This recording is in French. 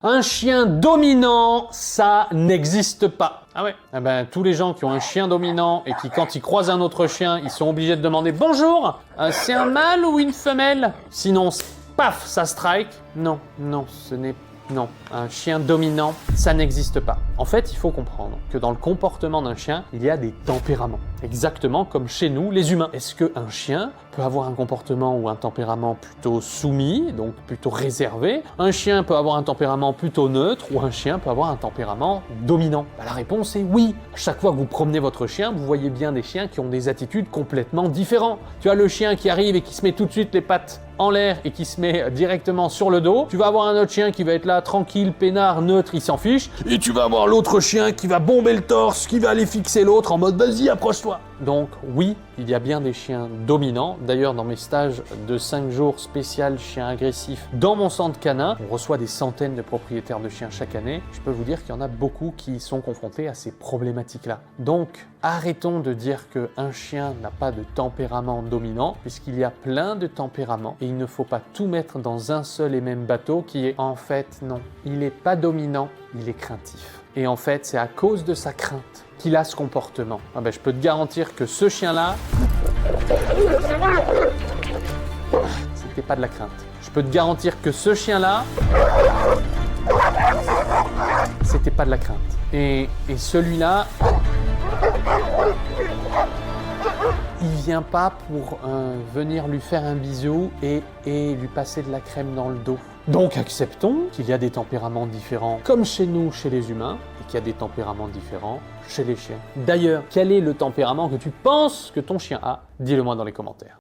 Un chien dominant, ça n'existe pas. Ah ouais? Eh ben, tous les gens qui ont un chien dominant et qui, quand ils croisent un autre chien, ils sont obligés de demander « Bonjour, c'est un mâle ou une femelle ?» Sinon, paf, ça strike. Non, ce n'est pas. Non, un chien dominant, ça n'existe pas. En fait, il faut comprendre que dans le comportement d'un chien, il y a des tempéraments. Exactement comme chez nous, les humains. Est-ce qu'un chien peut avoir un comportement ou un tempérament plutôt soumis, donc plutôt réservé? Un chien peut avoir un tempérament plutôt neutre ou un chien peut avoir un tempérament dominant? La réponse est oui. À chaque fois que vous promenez votre chien, vous voyez bien des chiens qui ont des attitudes complètement différentes. Tu as le chien qui arrive et qui se met tout de suite les pattes en l'air et qui se met directement sur le dos. Tu vas avoir un autre chien qui va être là, tranquille, peinard, neutre, il s'en fiche. Et tu vas avoir l'autre chien qui va bomber le torse, qui va aller fixer l'autre en mode vas-y, approche-toi. Donc oui, il y a bien des chiens dominants. D'ailleurs, dans mes stages de 5 jours spécial chiens agressifs dans mon centre canin, on reçoit des centaines de propriétaires de chiens chaque année. Je peux vous dire qu'il y en a beaucoup qui sont confrontés à ces problématiques-là. Donc, arrêtons de dire qu'un chien n'a pas de tempérament dominant, puisqu'il y a plein de tempéraments et il ne faut pas tout mettre dans un seul et même bateau qui est en fait non, il n'est pas dominant, il est craintif. Et en fait, c'est à cause de sa crainte qu'il a ce comportement. Ah ben, je peux te garantir que ce chien-là, c'était pas de la crainte. Je peux te garantir que ce chien-là, c'était pas de la crainte. Et celui-là, il vient pas pour venir lui faire un bisou et lui passer de la crème dans le dos. Donc acceptons qu'il y a des tempéraments différents comme chez nous, chez les humains, et qu'il y a des tempéraments différents chez les chiens. D'ailleurs, quel est le tempérament que tu penses que ton chien a? Dis-le moi dans les commentaires.